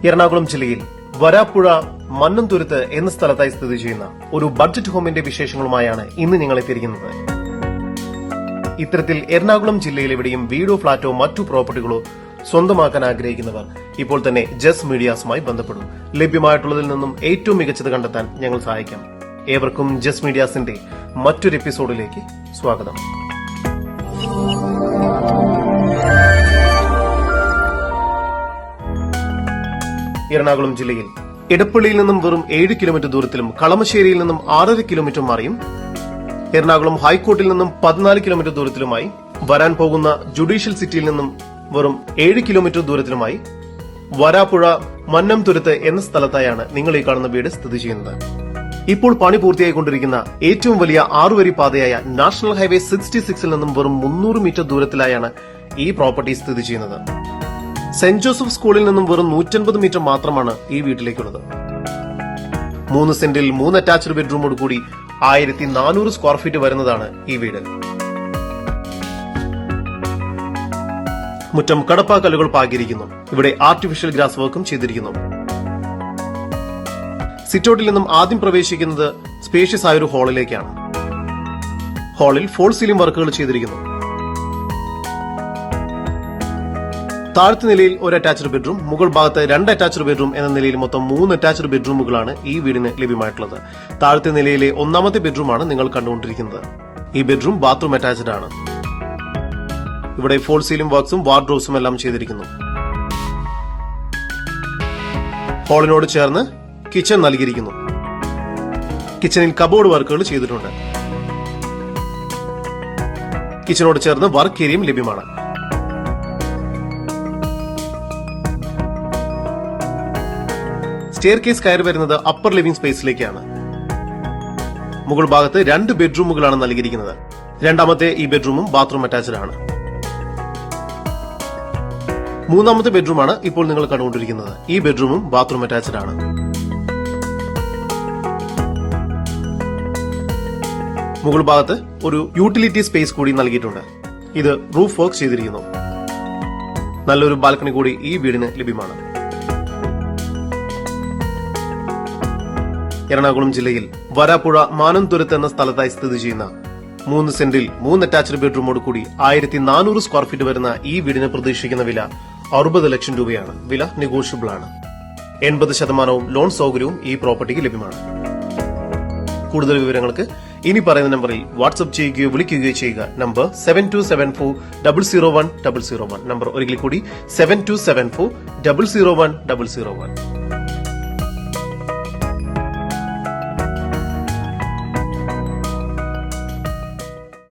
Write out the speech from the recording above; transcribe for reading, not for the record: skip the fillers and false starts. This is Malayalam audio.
എറണാകുളം ജില്ലയിൽ വരാപ്പുഴ മന്നംതുരുത്ത് എന്ന സ്ഥലത്തായി സ്ഥിതി ചെയ്യുന്ന ഒരു ബഡ്ജറ്റ് ഹോമിന്റെ വിശേഷങ്ങളുമായാണ് ഇന്ന് ഞങ്ങൾ എത്തിയിരിക്കുന്നത്. ഇത്തരത്തിൽ എറണാകുളം ജില്ലയിൽ എവിടെയും വീടോ ഫ്ളാറ്റോ മറ്റു പ്രോപ്പർട്ടികളോ സ്വന്തമാക്കാൻ ആഗ്രഹിക്കുന്നവർ ഇപ്പോൾ തന്നെ ജസ് മീഡിയാസുമായി ബന്ധപ്പെടും. ലഭ്യമായിട്ടുള്ളതിൽ നിന്നും ഏറ്റവും മികച്ചത് കണ്ടെത്താൻ ഞങ്ങൾ സഹായിക്കാം. ഏവർക്കും ജസ് മീഡിയാസിന്റെ മറ്റൊരു എപ്പിസോഡിലേക്ക് സ്വാഗതം. എറണാകുളം ജില്ലയിൽ ഇടപ്പള്ളിയിൽ നിന്നും വെറും 7 കിലോമീറ്റർ ദൂരത്തിലും കളമശ്ശേരിയിൽ നിന്നും 6.5 കിലോമീറ്റർ മാറിയും എറണാകുളം ഹൈക്കോർട്ടിൽ നിന്നും 14 കിലോമീറ്റർ ദൂരത്തിലുമായി വരാൻ പോകുന്ന ജുഡീഷ്യൽ സിറ്റിയിൽ നിന്നും വെറും 7 കിലോമീറ്റർ ദൂരത്തിലുമായി വരാപ്പുഴ മന്നംതുരുത്ത് എന്ന സ്ഥലത്തായാണ് നിങ്ങൾ ഈ കാണുന്ന വീട് സ്ഥിതി ചെയ്യുന്നത്. ഇപ്പോൾ പണി പൂർത്തിയായിക്കൊണ്ടിരിക്കുന്ന ഏറ്റവും വലിയ 6 വരി പാതയായ നാഷണൽ ഹൈവേ 66ൽ നിന്നും വെറും 300 മീറ്റർ ദൂരത്തിലായാണ് ഈ പ്രോപ്പർട്ടി സ്ഥിതി ചെയ്യുന്നത്. സെന്റ് ജോസഫ് സ്കൂളിൽ നിന്നും വെറും 150 മീറ്റർ മാത്രമാണ് ഈ വീട്ടിലേക്കുള്ളത്. 3 സെന്റിൽ 3 അറ്റാച്ച്ഡ് ബെഡ്റൂമോട് കൂടി 1400 സ്ക്വയർ ഫീറ്റ് വരുന്നതാണ് ഈ വീട്. മുറ്റം കടപ്പാക്കല്ലുകൾ പാകിയിരിക്കുന്നു. ഇവിടെ ആർട്ടിഫിഷ്യൽ ഗ്രാസ് വർക്കും ചെയ്തിരിക്കുന്നു. സിറ്റൌട്ടിൽ നിന്നും ആദ്യം പ്രവേശിക്കുന്നത് സ്പേഷ്യസ് ആയൊരു ഹാളിലേക്കാണ്. ഹാളിൽ ഫോൾ സീലിംഗ് വർക്കുകൾ ചെയ്തിരിക്കുന്നു. താഴത്തെ നിലയിൽ ഒരു അറ്റാച്ച്ഡ് ബെഡ്റൂം, മുകൾ ഭാഗത്ത് 2 അറ്റാച്ച്ഡ് ബെഡ്റൂം എന്ന നിലയിൽ മൊത്തം 3 അറ്റാച്ച്ഡ് ബെഡ്റൂമുകളാണ് ഈ വീടിന് ലഭ്യമായിട്ടുള്ളത്. താഴത്തെ നിലയിലെ 1ാമത്തെ ബെഡ്റൂമാണ് നിങ്ങൾ കണ്ടുകൊണ്ടിരിക്കുന്നത്. ഈ ബെഡ്റൂം ബാത്റൂം അറ്റാച്ച്ഡ് ആണ്. ഇവിടെ ഫോൾ സീലിംഗ് വർക്ക്സും വാർഡ്രോബ്സും എല്ലാം ചെയ്തിരിക്കുന്നു. ഹാളിനോട് ചേർന്ന് കിച്ചൺ നൽകിയിരിക്കുന്നു. കിച്ചണിൽ കബോർഡ് വർക്കുകൾ ചെയ്തിട്ടുണ്ട്. കിച്ചണോട് ചേർന്ന് വർക്ക് ഏരിയയും ലഭ്യമാണ്. സ്റ്റെയർ കേസ് കയറി വരുന്നത് അപ്പർ ലിവിംഗ് സ്പേസിലേക്കാണ്. മുകൾ ഭാഗത്ത് 2 ബെഡ്റൂമുകളാണ് നൽകിയിരിക്കുന്നത്. 2ാമത്തെ ഈ ബെഡ്റൂമും ബാത്റൂം അറ്റാച്ച്ഡ് ആണ്. 3ാമത്തെ ബെഡ്റൂമാണ് ഇപ്പോൾ നിങ്ങൾ കണ്ടുകൊണ്ടിരിക്കുന്നത്. ഈ ബെഡ്റൂമും ബാത്റൂം അറ്റാച്ച്ഡ് ആണ്. മുകൾ ഭാഗത്ത് ഒരു യൂട്ടിലിറ്റി സ്പേസ് കൂടി നൽകിയിട്ടുണ്ട്. ഇത് റൂഫ് വർക്ക് ചെയ്തിരിക്കുന്നു. നല്ലൊരു ബാൽക്കണി കൂടി ഈ വീടിന് ലഭ്യമാണ്. എറണാകുളം ജില്ലയിൽ വരാപ്പുഴ മാനംതുരുത്ത് എന്ന സ്ഥലത്തായി സ്ഥിതി ചെയ്യുന്ന 3 സെന്റിൽ 3 അറ്റാച്ച്ഡ് ബെഡ്റൂമോട് കൂടി 1400 സ്ക്വയർ ഫീറ്റ് വരുന്ന ഈ വീടിന് പ്രതീക്ഷിക്കുന്ന വില 60 ലക്ഷം രൂപയാണ്. വില നെഗോഷ്യബിൾ ആണ്. 80% ലോൺ സൗകര്യവും ഈ പ്രോപ്പർട്ടിക്ക് ലഭ്യമാണ്. കൂടുതൽ വിവരങ്ങൾക്ക് ഇനി പറയുന്ന നമ്പറിൽ വാട്സ്ആപ്പ് ചെയ്യുകയോ വിളിക്കുകയോ ചെയ്യുക. നമ്പർ 7274001001. നമ്പർ ഒരിക്കൽ കൂടി 7274001001.